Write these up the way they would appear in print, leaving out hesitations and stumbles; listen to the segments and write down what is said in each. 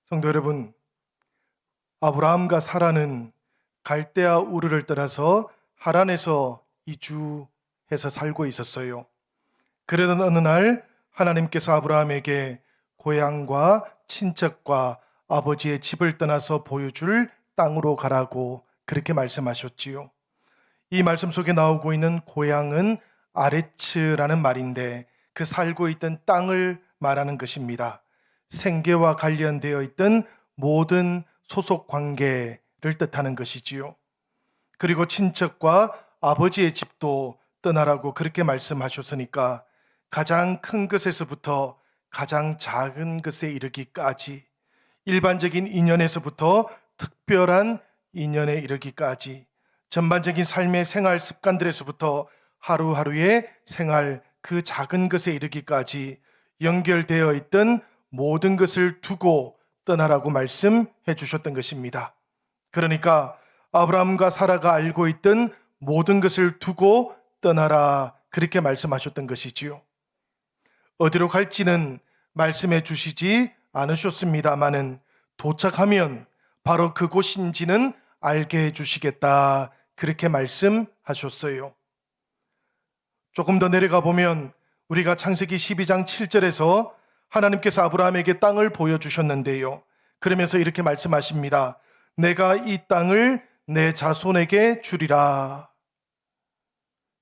성도 여러분, 아브라함과 사라는 갈대아 우르를 떠나서 하란에서 이주해서 살고 있었어요. 그러던 어느 날 하나님께서 아브라함에게 고향과 친척과 아버지의 집을 떠나서 보여줄 땅으로 가라고 그렇게 말씀하셨지요. 이 말씀 속에 나오고 있는 고향은 아레츠라는 말인데 그 살고 있던 땅을 말하는 것입니다. 생계와 관련되어 있던 모든 소속 관계를 뜻하는 것이지요. 그리고 친척과 아버지의 집도 떠나라고 그렇게 말씀하셨으니까 가장 큰 것에서부터 가장 작은 것에 이르기까지, 일반적인 인연에서부터 특별한 인연에 이르기까지, 전반적인 삶의 생활 습관들에서부터 하루하루의 생활 그 작은 것에 이르기까지 연결되어 있던 모든 것을 두고 떠나라고 말씀해 주셨던 것입니다. 그러니까 아브라함과 사라가 알고 있던 모든 것을 두고 떠나라 그렇게 말씀하셨던 것이지요. 어디로 갈지는 말씀해 주시지 않으셨습니다마는 도착하면 바로 그곳인지는 알게 해 주시겠다 그렇게 말씀하셨어요. 조금 더 내려가 보면 우리가 창세기 12장 7절에서 하나님께서 아브라함에게 땅을 보여주셨는데요. 그러면서 이렇게 말씀하십니다. 내가 이 땅을 내 자손에게 주리라.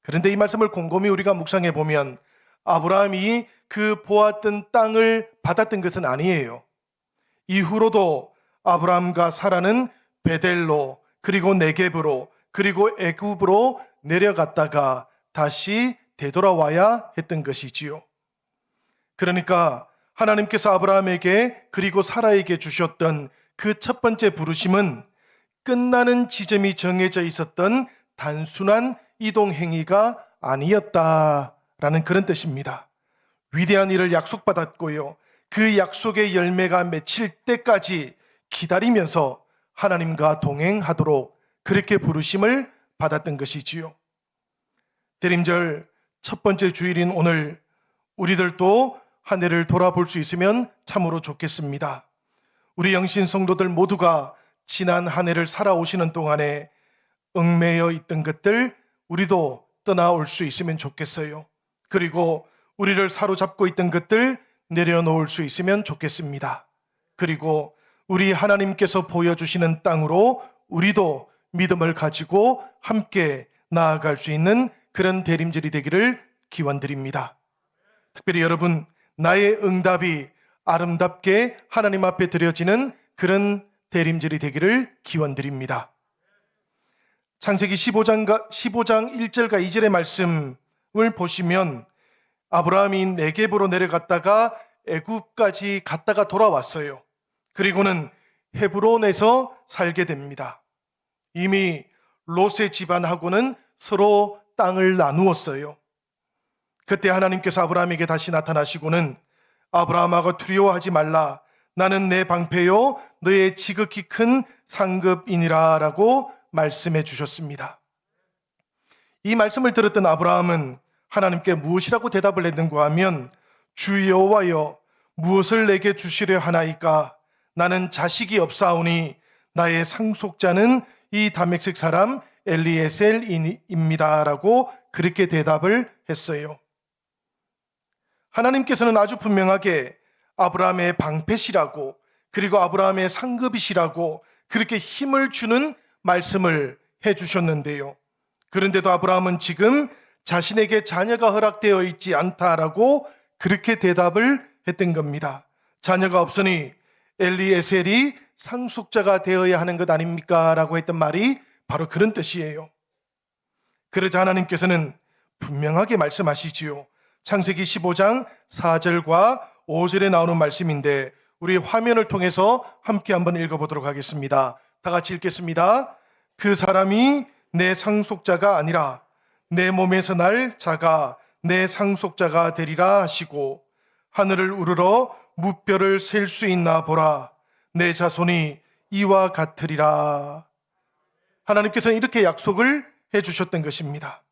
그런데 이 말씀을 곰곰이 우리가 묵상해 보면 아브라함이 그 보았던 땅을 받았던 것은 아니에요. 이후로도 아브라함과 사라는 베델로 그리고 네겝으로 그리고 애굽으로 내려갔다가 다시 되돌아와야 했던 것이지요. 그러니까 하나님께서 아브라함에게 그리고 사라에게 주셨던 그 첫 번째 부르심은 끝나는 지점이 정해져 있었던 단순한 이동 행위가 아니었다라는 그런 뜻입니다. 위대한 일을 약속받았고요. 그 약속의 열매가 맺힐 때까지 기다리면서 하나님과 동행하도록 그렇게 부르심을 받았던 것이지요. 대림절 첫 번째 주일인 오늘 우리들도 한 해를 돌아볼 수 있으면 참으로 좋겠습니다. 우리 영신 성도들 모두가 지난 한 해를 살아오시는 동안에 얽매여 있던 것들 우리도 떠나올 수 있으면 좋겠어요. 그리고 우리를 사로잡고 있던 것들 내려놓을 수 있으면 좋겠습니다. 그리고 우리 하나님께서 보여주시는 땅으로 우리도 믿음을 가지고 함께 나아갈 수 있는 그런 대림절이 되기를 기원드립니다. 특별히 여러분, 나의 응답이 아름답게 하나님 앞에 드려지는 그런 대림절이 되기를 기원드립니다. 창세기 15장 1절과 2절의 말씀을 보시면 아브라함이 네겝으로 내려갔다가 애굽까지 갔다가 돌아왔어요. 그리고는 헤브론에서 살게 됩니다. 이미 롯의 집안하고는 서로 땅을 나누었어요. 그때 하나님께서 아브라함에게 다시 나타나시고는 아브라함아 두려워하지 말라. 나는 내 방패요 너의 지극히 큰 상급이니라 라고 말씀해 주셨습니다. 이 말씀을 들었던 아브라함은 하나님께 무엇이라고 대답을 했는가 하면 주 여호와여 무엇을 내게 주시려 하나이까 나는 자식이 없사오니 나의 상속자는 이 다메섹 사람 엘리에셀입니다 라고 그렇게 대답을 했어요. 하나님께서는 아주 분명하게 아브라함의 방패시라고 그리고 아브라함의 상급이시라고 그렇게 힘을 주는 말씀을 해주셨는데요. 그런데도 아브라함은 지금 자신에게 자녀가 허락되어 있지 않다라고 그렇게 대답을 했던 겁니다. 자녀가 없으니 엘리에셀이 상속자가 되어야 하는 것 아닙니까? 라고 했던 말이 바로 그런 뜻이에요. 그러자 하나님께서는 분명하게 말씀하시지요. 창세기 15장 4절과 5절에 나오는 말씀인데 우리 화면을 통해서 함께 한번 읽어보도록 하겠습니다. 다 같이 읽겠습니다. 그 사람이 내 상속자가 아니라 내 몸에서 날 자가 내 상속자가 되리라 하시고 하늘을 우러러 무뼈를 셀 수 있나 보라. 내 자손이 이와 같으리라. 하나님께서는 이렇게 약속을 해주셨던 것입니다.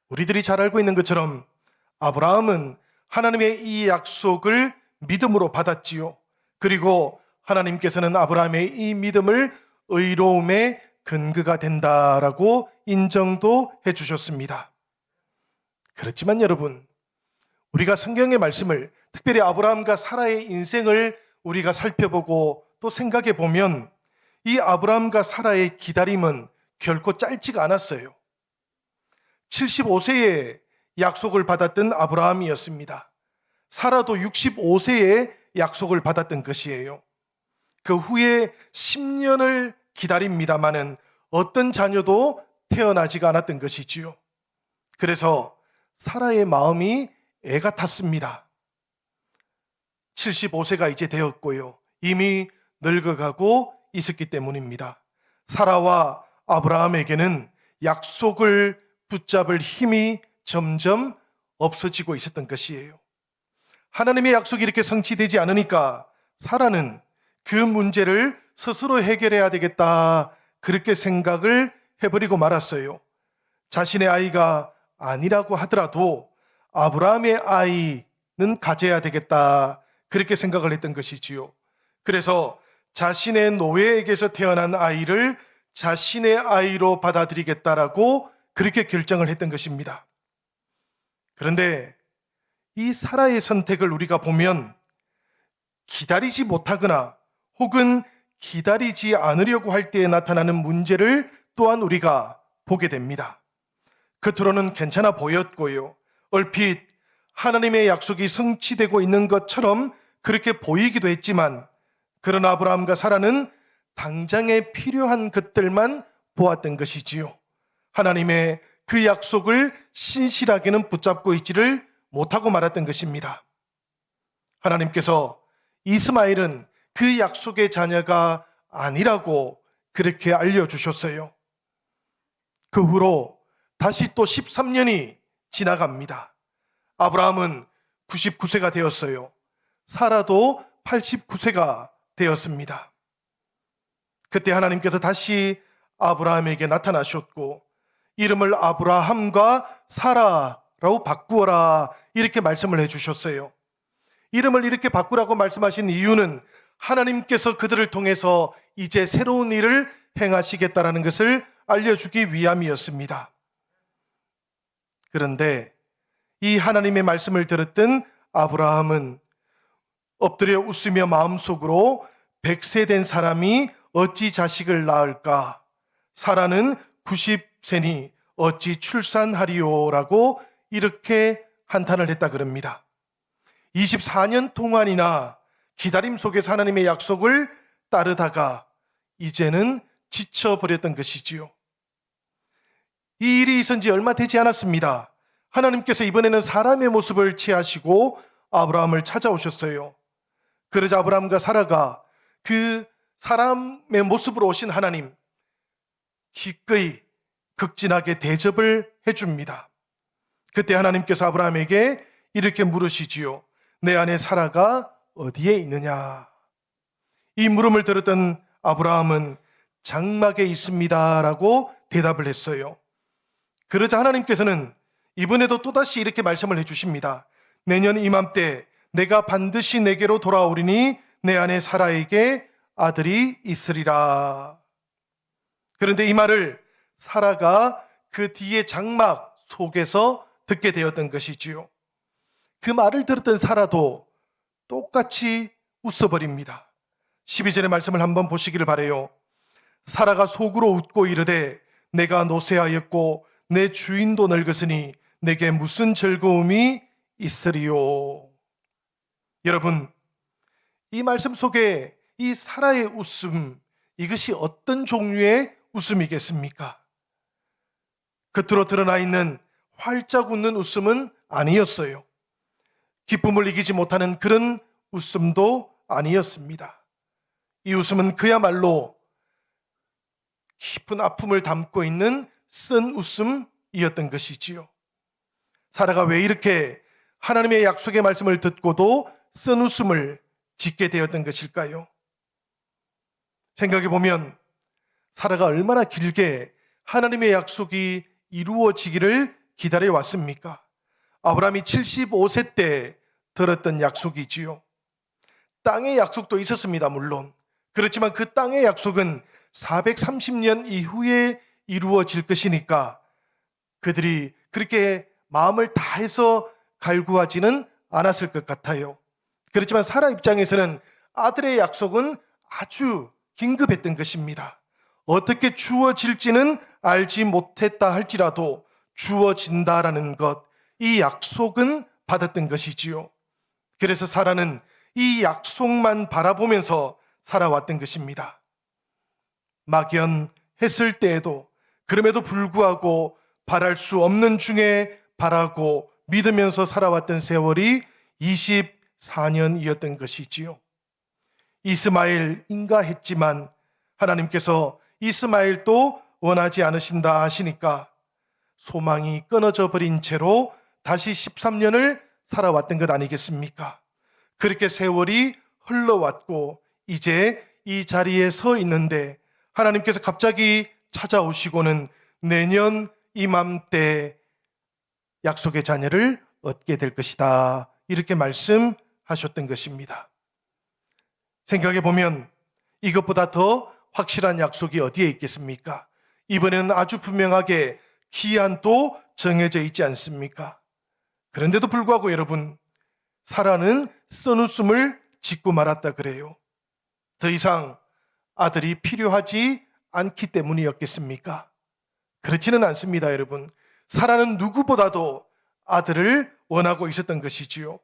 우리들이 잘 알고 있는 것처럼 아브라함은 하나님의 이 약속을 믿음으로 받았지요. 그리고 하나님께서는 아브라함의 이 믿음을 의로움의 근거가 된다라고 인정도 해주셨습니다. 그렇지만 여러분, 우리가 성경의 말씀을, 특별히 아브라함과 사라의 인생을 우리가 살펴보고 또 생각해 보면 이 아브라함과 사라의 기다림은 결코 짧지가 않았어요. 75세에 약속을 받았던 아브라함이었습니다. 사라도 65세에 약속을 받았던 것이에요. 그 후에 10년을 기다립니다마는 어떤 자녀도 태어나지가 않았던 것이지요. 그래서 사라의 마음이 애가 탔습니다. 75세가 이제 되었고요. 이미 늙어가고 있었기 때문입니다. 사라와 아브라함에게는 약속을 붙잡을 힘이 점점 없어지고 있었던 것이에요. 하나님의 약속이 이렇게 성취되지 않으니까 사라는 그 문제를 스스로 해결해야 되겠다, 그렇게 생각을 해버리고 말았어요. 자신의 아이가 아니라고 하더라도 아브라함의 아이는 가져야 되겠다, 그렇게 생각을 했던 것이지요. 그래서 자신의 노예에게서 태어난 아이를 자신의 아이로 받아들이겠다라고 그렇게 결정을 했던 것입니다. 그런데 이 사라의 선택을 우리가 보면 기다리지 못하거나 혹은 기다리지 않으려고 할 때에 나타나는 문제를 또한 우리가 보게 됩니다. 겉으로는 괜찮아 보였고요. 얼핏 하나님의 약속이 성취되고 있는 것처럼 그렇게 보이기도 했지만, 그러나 아브라함과 사라는 당장에 필요한 것들만 보았던 것이지요. 하나님의 그 약속을 신실하게는 붙잡고 있지를 못하고 말았던 것입니다. 하나님께서 이스마엘은 그 약속의 자녀가 아니라고 그렇게 알려주셨어요. 그 후로 다시 또 13년이 지나갑니다. 아브라함은 99세가 되었어요. 사라도 89세가 되었습니다. 그때 하나님께서 다시 아브라함에게 나타나셨고 이름을 아브라함과 사라라고 바꾸어라, 이렇게 말씀을 해주셨어요. 이름을 이렇게 바꾸라고 말씀하신 이유는 하나님께서 그들을 통해서 이제 새로운 일을 행하시겠다라는 것을 알려주기 위함이었습니다. 그런데 이 하나님의 말씀을 들었던 아브라함은 엎드려 웃으며 마음속으로 100세 된 사람이 어찌 자식을 낳을까? 사라는 90세니 어찌 출산하리오라고 이렇게 한탄을 했다 그럽니다. 24년 동안이나 기다림 속에서 하나님의 약속을 따르다가 이제는 지쳐버렸던 것이지요. 이 일이 있은 지 얼마 되지 않았습니다. 하나님께서 이번에는 사람의 모습을 취하시고 아브라함을 찾아오셨어요. 그러자 아브라함과 사라가 그 사람의 모습으로 오신 하나님 기꺼이 극진하게 대접을 해줍니다. 그때 하나님께서 아브라함에게 이렇게 물으시지요. 내 아내 사라가 어디에 있느냐? 이 물음을 들었던 아브라함은 장막에 있습니다라고 대답을 했어요. 그러자 하나님께서는 이번에도 또다시 이렇게 말씀을 해주십니다. 내년 이맘때 내가 반드시 내게로 돌아오리니 내 아내 사라에게 아들이 있으리라. 그런데 이 말을 사라가 그 뒤에 장막 속에서 듣게 되었던 것이지요. 그 말을 들었던 사라도 똑같이 웃어버립니다. 12절의 말씀을 한번 보시기를 바라요. 사라가 속으로 웃고 이르되 내가 노쇠하였고 내 주인도 늙었으니 내게 무슨 즐거움이 있으리요. 여러분, 이 말씀 속에 이 사라의 웃음, 이것이 어떤 종류의 웃음이겠습니까? 겉으로 드러나 있는 활짝 웃는 웃음은 아니었어요. 기쁨을 이기지 못하는 그런 웃음도 아니었습니다. 이 웃음은 그야말로 깊은 아픔을 담고 있는 쓴 웃음이었던 것이지요. 사라가 왜 이렇게 하나님의 약속의 말씀을 듣고도 쓴 웃음을 짓게 되었던 것일까요? 생각해 보면 사라가 얼마나 길게 하나님의 약속이 이루어지기를 기다려 왔습니까? 아브라함이 75세 때 들었던 약속이지요. 땅의 약속도 있었습니다, 물론. 그렇지만 그 땅의 약속은 430년 이후에 이루어질 것이니까 그들이 그렇게 마음을 다해서 갈구하지는 않았을 것 같아요. 그렇지만 사라 입장에서는 아들의 약속은 아주 긴급했던 것입니다. 어떻게 주어질지는 알지 못했다 할지라도 주어진다라는 것, 이 약속은 받았던 것이지요. 그래서 사라는 이 약속만 바라보면서 살아왔던 것입니다. 막연했을 때에도 그럼에도 불구하고 바랄 수 없는 중에 바라고 믿으면서 살아왔던 세월이 24년이었던 것이지요. 이스마엘 인가했지만 하나님께서 이스마엘도 원하지 않으신다 하시니까 소망이 끊어져 버린 채로 다시 13년을 살아왔던 것 아니겠습니까? 그렇게 세월이 흘러왔고 이제 이 자리에 서 있는데 하나님께서 갑자기 찾아오시고는 내년 이맘때 약속의 자녀를 얻게 될 것이다, 이렇게 말씀하셨던 것입니다. 생각해 보면 이것보다 더 확실한 약속이 어디에 있겠습니까? 이번에는 아주 분명하게 기한도 정해져 있지 않습니까? 그런데도 불구하고 여러분, 사라는 쓴웃음을 짓고 말았다 그래요. 더 이상 아들이 필요하지 않기 때문이었겠습니까? 그렇지는 않습니다, 여러분. 사라는 누구보다도 아들을 원하고 있었던 것이지요.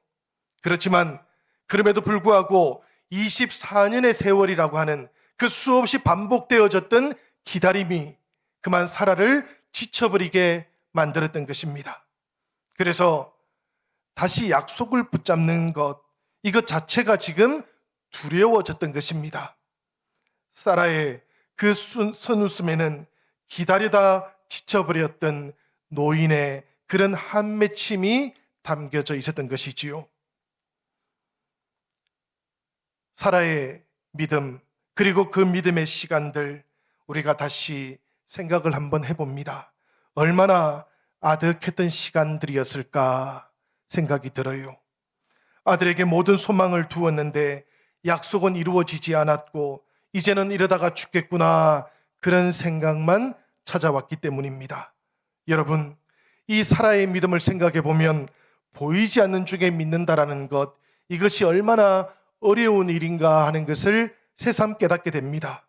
그렇지만 그럼에도 불구하고 24년의 세월이라고 하는 그 수없이 반복되어졌던 기다림이 그만 사라를 지쳐버리게 만들었던 것입니다. 그래서 다시 약속을 붙잡는 것, 이것 자체가 지금 두려워졌던 것입니다. 사라의 그 선웃음에는 기다리다 지쳐버렸던 노인의 그런 한맺힘이 담겨져 있었던 것이지요. 사라의 믿음, 그리고 그 믿음의 시간들, 우리가 다시 생각을 한번 해봅니다. 얼마나 아득했던 시간들이었을까 생각이 들어요. 아들에게 모든 소망을 두었는데 약속은 이루어지지 않았고 이제는 이러다가 죽겠구나, 그런 생각만 찾아왔기 때문입니다. 여러분, 이 사라의 믿음을 생각해 보면 보이지 않는 중에 믿는다라는 것, 이것이 얼마나 어려운 일인가 하는 것을 새삼 깨닫게 됩니다.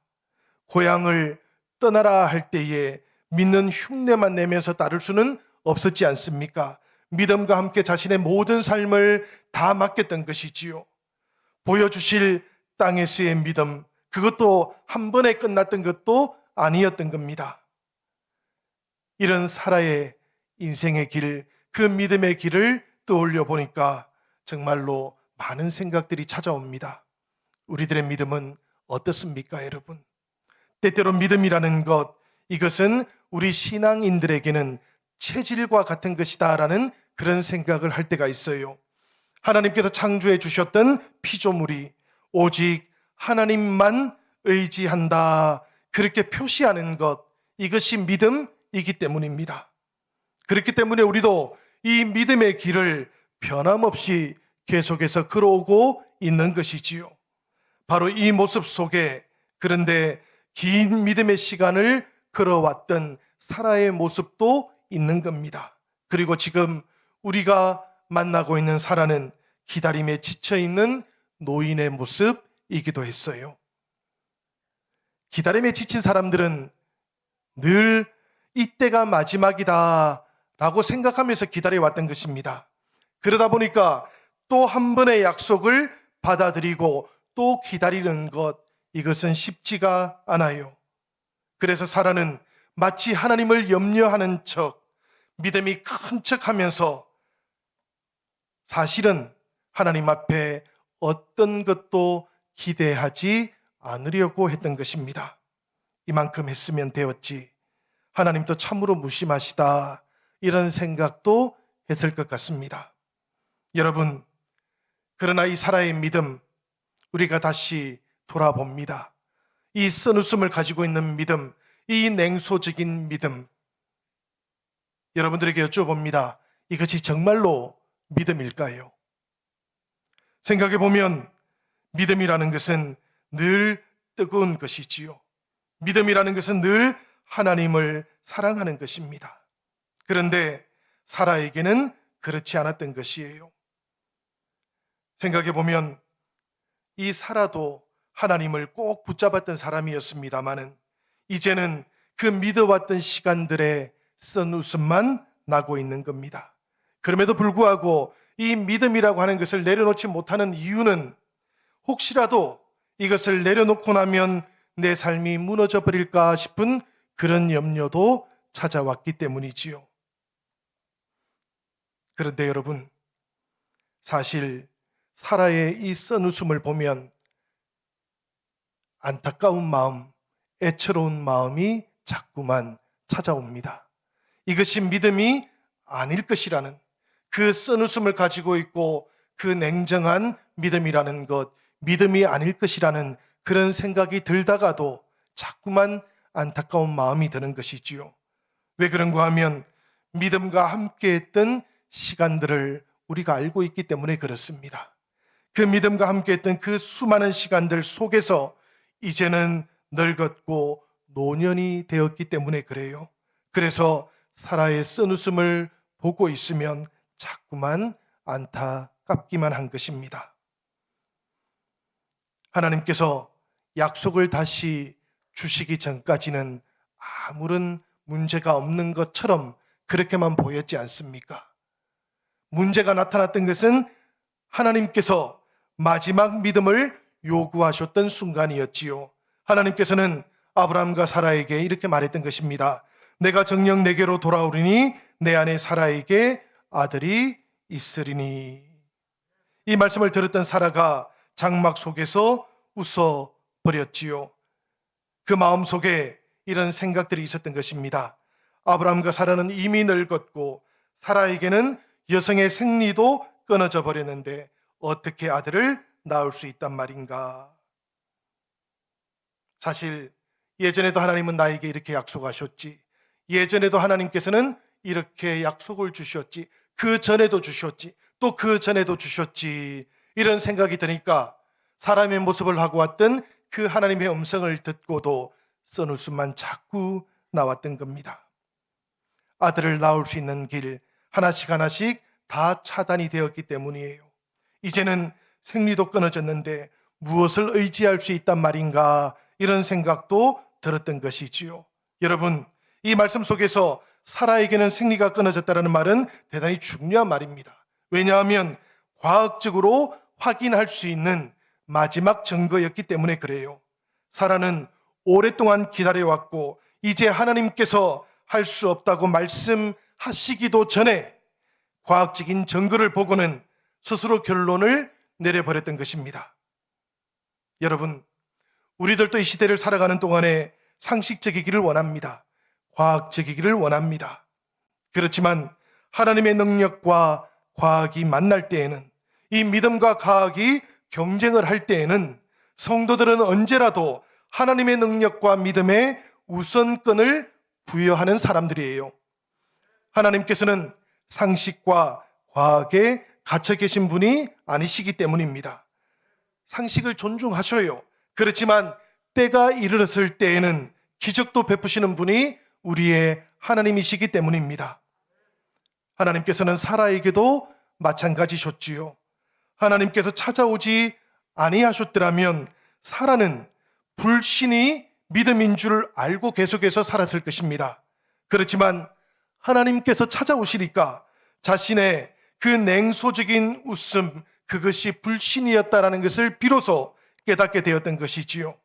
고향을 떠나라 할 때에 믿는 흉내만 내면서 따를 수는 없었지 않습니까? 믿음과 함께 자신의 모든 삶을 다 맡겼던 것이지요. 보여주실 땅에서의 믿음, 그것도 한 번에 끝났던 것도 아니었던 겁니다. 이런 사라의 인생의 길, 그 믿음의 길을 떠올려 보니까 정말로 많은 생각들이 찾아옵니다. 우리들의 믿음은 어떻습니까, 여러분? 때때로 믿음이라는 것, 이것은 우리 신앙인들에게는 체질과 같은 것이다라는 그런 생각을 할 때가 있어요. 하나님께서 창조해 주셨던 피조물이 오직 하나님만 의지한다, 그렇게 표시하는 것, 이것이 믿음이기 때문입니다. 그렇기 때문에 우리도 이 믿음의 길을 변함없이 계속해서 걸어오고 있는 것이지요. 바로 이 모습 속에, 그런데 긴 믿음의 시간을 걸어왔던 사라의 모습도 있는 겁니다. 그리고 지금 우리가 만나고 있는 사라는 기다림에 지쳐있는 노인의 모습이기도 했어요. 기다림에 지친 사람들은 늘 이때가 마지막이다 라고 생각하면서 기다려왔던 것입니다. 그러다 보니까 또 한 번의 약속을 받아들이고 또 기다리는 것, 이것은 쉽지가 않아요. 그래서 사라는 마치 하나님을 염려하는 척, 믿음이 큰 척 하면서 사실은 하나님 앞에 어떤 것도 기대하지 않으려고 했던 것입니다. 이만큼 했으면 되었지, 하나님도 참으로 무심하시다, 이런 생각도 했을 것 같습니다. 여러분, 그러나 이 사라의 믿음, 우리가 다시 돌아봅니다. 이 쓴웃음을 가지고 있는 믿음, 이 냉소적인 믿음, 여러분들에게 여쭤봅니다. 이것이 정말로 믿음일까요? 생각해 보면 믿음이라는 것은 늘 뜨거운 것이지요. 믿음이라는 것은 늘 하나님을 사랑하는 것입니다. 그런데 사라에게는 그렇지 않았던 것이에요. 생각해 보면 이 사라도 하나님을 꼭 붙잡았던 사람이었습니다마는 이제는 그 믿어왔던 시간들의 쓴웃음만 나고 있는 겁니다. 그럼에도 불구하고 이 믿음이라고 하는 것을 내려놓지 못하는 이유는 혹시라도 이것을 내려놓고 나면 내 삶이 무너져 버릴까 싶은 그런 염려도 찾아왔기 때문이지요. 그런데 여러분, 사실 사라의 이 쓴웃음을 보면 안타까운 마음, 애처로운 마음이 자꾸만 찾아옵니다. 이것이 믿음이 아닐 것이라는, 그 쓴웃음을 가지고 있고 그 냉정한 믿음이라는 것, 믿음이 아닐 것이라는 그런 생각이 들다가도 자꾸만 안타까운 마음이 드는 것이지요. 왜 그런가 하면 믿음과 함께했던 시간들을 우리가 알고 있기 때문에 그렇습니다. 그 믿음과 함께했던 그 수많은 시간들 속에서 이제는 늙었고 노년이 되었기 때문에 그래요. 그래서 사라의 쓴웃음을 보고 있으면 자꾸만 안타깝기만 한 것입니다. 하나님께서 약속을 다시 주시기 전까지는 아무런 문제가 없는 것처럼 그렇게만 보였지 않습니까? 문제가 나타났던 것은 하나님께서 마지막 믿음을 요구하셨던 순간이었지요. 하나님께서는 아브라함과 사라에게 이렇게 말했던 것입니다. 내가 정녕 내게로 돌아오리니 내 아내 사라에게 아들이 있으리니. 이 말씀을 들었던 사라가 장막 속에서 웃어버렸지요. 그 마음 속에 이런 생각들이 있었던 것입니다. 아브라함과 사라는 이미 늙었고 사라에게는 여성의 생리도 끊어져 버렸는데 어떻게 아들을 낳을 수 있단 말인가? 사실 예전에도 하나님은 나에게 이렇게 약속하셨지. 예전에도 하나님께서는 이렇게 약속을 주셨지. 그 전에도 주셨지. 또 그 전에도 주셨지. 이런 생각이 드니까 사람의 모습을 하고 왔던 그 하나님의 음성을 듣고도 쓴웃음만 자꾸 나왔던 겁니다. 아들을 낳을 수 있는 길 하나씩 하나씩 다 차단이 되었기 때문이에요. 이제는 생리도 끊어졌는데 무엇을 의지할 수 있단 말인가, 이런 생각도 들었던 것이지요. 여러분, 이 말씀 속에서 사라에게는 생리가 끊어졌다는 말은 대단히 중요한 말입니다. 왜냐하면 과학적으로 확인할 수 있는 마지막 증거였기 때문에 그래요. 사라는 오랫동안 기다려왔고 이제 하나님께서 할 수 없다고 말씀하시기도 전에 과학적인 증거를 보고는 스스로 결론을 내려버렸던 것입니다. 여러분, 우리들도 이 시대를 살아가는 동안에 상식적이기를 원합니다. 과학적이기를 원합니다. 그렇지만 하나님의 능력과 과학이 만날 때에는, 이 믿음과 과학이 경쟁을 할 때에는 성도들은 언제라도 하나님의 능력과 믿음에 우선권을 부여하는 사람들이에요. 하나님께서는 상식과 과학에 갇혀 계신 분이 아니시기 때문입니다. 상식을 존중하셔요. 그렇지만 때가 이르렀을 때에는 기적도 베푸시는 분이 우리의 하나님이시기 때문입니다. 하나님께서는 사라에게도 마찬가지셨지요. 하나님께서 찾아오지 아니하셨더라면 사라는 불신이 믿음인 줄 알고 계속해서 살았을 것입니다. 그렇지만 하나님께서 찾아오시니까 자신의 그 냉소적인 웃음, 그것이 불신이었다라는 것을 비로소 깨닫게 되었던 것이지요.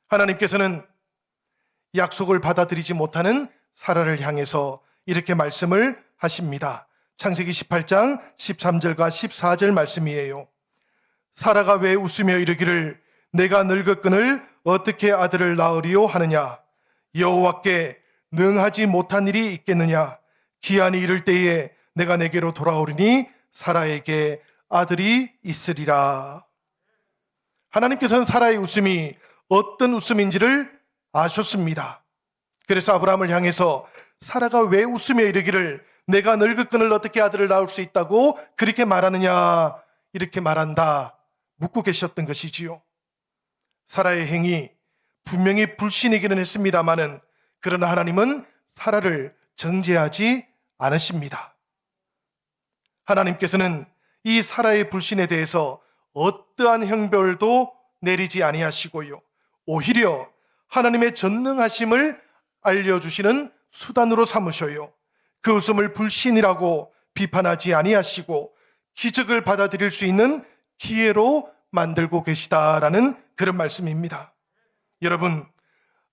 하나님께서는 약속을 받아들이지 못하는 사라를 향해서 이렇게 말씀을 하십니다. 창세기 18장 13절과 14절 말씀이에요. 사라가 왜 웃으며 이르기를 내가 늙었거늘 어떻게 아들을 낳으리요 하느냐? 여호와께 능하지 못한 일이 있겠느냐? 기한이 이를 때에 내가 내게로 돌아오리니 사라에게 아들이 있으리라. 하나님께서는 사라의 웃음이 어떤 웃음인지를 아셨습니다. 그래서 아브라함을 향해서 사라가 왜 웃으며 이르기를 내가 늙었거늘 어떻게 아들을 낳을 수 있다고 그렇게 말하느냐, 이렇게 말한다. 묻고 계셨던 것이지요. 사라의 행위 분명히 불신이기는 했습니다마는 그러나 하나님은 사라를 정죄하지 않으십니다. 하나님께서는 이 사라의 불신에 대해서 어떠한 형벌도 내리지 아니하시고요, 오히려 하나님의 전능하심을 알려주시는 수단으로 삼으셔요, 그 웃음을 불신이라고 비판하지 아니하시고 기적을 받아들일 수 있는 기회로 만들고 계시다라는 그런 말씀입니다. 여러분,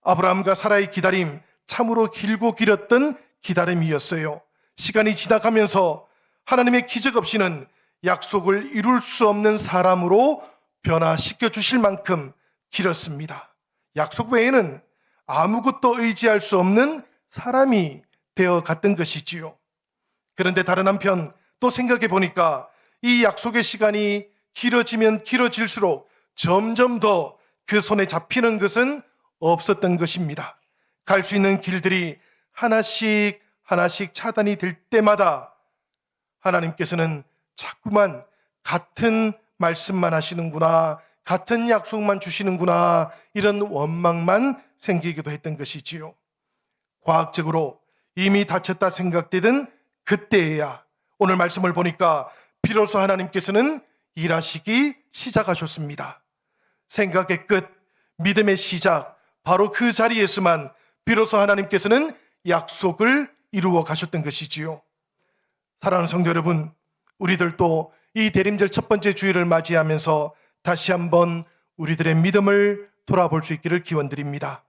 아브라함과 사라의 기다림 참으로 길고 길었던 기다림이었어요. 시간이 지나가면서 하나님의 기적 없이는 약속을 이룰 수 없는 사람으로 변화시켜 주실 만큼 길었습니다. 약속 외에는 아무것도 의지할 수 없는 사람이 되어 갔던 것이지요. 그런데 다른 한편 또 생각해 보니까 이 약속의 시간이 길어지면 길어질수록 점점 더 그 손에 잡히는 것은 없었던 것입니다. 갈 수 있는 길들이 하나씩 하나씩 차단이 될 때마다 하나님께서는 자꾸만 같은 말씀만 하시는구나, 같은 약속만 주시는구나, 이런 원망만 생기기도 했던 것이지요. 과학적으로 이미 다쳤다 생각되던 그때에야 오늘 말씀을 보니까 비로소 하나님께서는 일하시기 시작하셨습니다. 생각의 끝, 믿음의 시작, 바로 그 자리에서만 비로소 하나님께서는 약속을 이루어 가셨던 것이지요. 사랑하는 성도 여러분, 우리들도 이 대림절 첫 번째 주일을 맞이하면서 다시 한번 우리들의 믿음을 돌아볼 수 있기를 기원드립니다.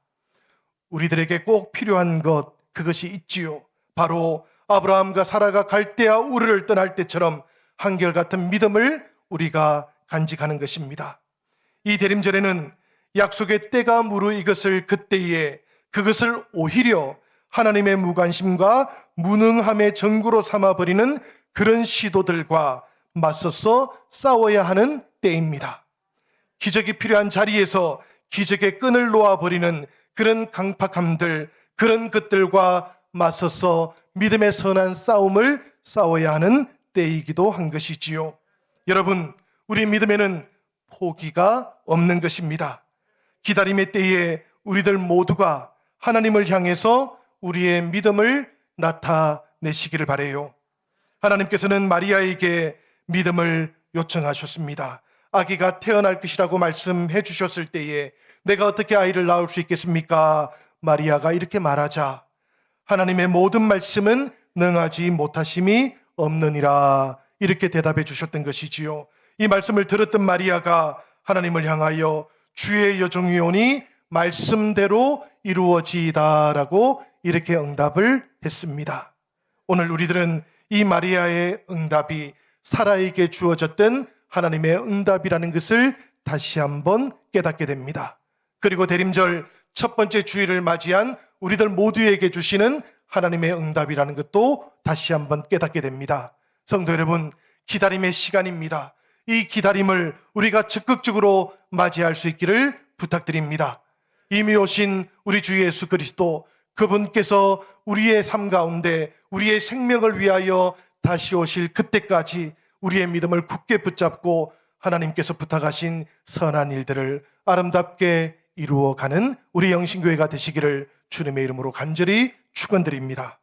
우리들에게 꼭 필요한 것, 그것이 있지요. 바로 아브라함과 사라가 갈대아 우르를 떠날 때처럼 한결같은 믿음을 우리가 간직하는 것입니다. 이 대림절에는 약속의 때가 무르익었을 그때에 그것을 오히려 하나님의 무관심과 무능함의 전구로 삼아버리는 그런 시도들과 맞서서 싸워야 하는 때입니다. 기적이 필요한 자리에서 기적의 끈을 놓아버리는 그런 강팍함들, 그런 것들과 맞서서 믿음의 선한 싸움을 싸워야 하는 때이기도 한 것이지요. 여러분, 우리 믿음에는 포기가 없는 것입니다. 기다림의 때에 우리들 모두가 하나님을 향해서 우리의 믿음을 나타내시기를 바라요. 하나님께서는 마리아에게 믿음을 요청하셨습니다. 아기가 태어날 것이라고 말씀해 주셨을 때에 내가 어떻게 아이를 낳을 수 있겠습니까? 마리아가 이렇게 말하자 하나님의 모든 말씀은 능하지 못하심이 없느니라, 이렇게 대답해 주셨던 것이지요. 이 말씀을 들었던 마리아가 하나님을 향하여 주의 여종이오니 말씀대로 이루어지이다라고 이렇게 응답을 했습니다. 오늘 우리들은 이 마리아의 응답이 사라에게 주어졌던 하나님의 응답이라는 것을 다시 한번 깨닫게 됩니다. 그리고 대림절 첫 번째 주일을 맞이한 우리들 모두에게 주시는 하나님의 응답이라는 것도 다시 한번 깨닫게 됩니다. 성도 여러분, 기다림의 시간입니다. 이 기다림을 우리가 적극적으로 맞이할 수 있기를 부탁드립니다. 이미 오신 우리 주 예수 그리스도, 그분께서 우리의 삶 가운데 우리의 생명을 위하여 다시 오실 그때까지 우리의 믿음을 굳게 붙잡고 하나님께서 부탁하신 선한 일들을 아름답게 이루어가는 우리 영신교회가 되시기를 주님의 이름으로 간절히 축원드립니다.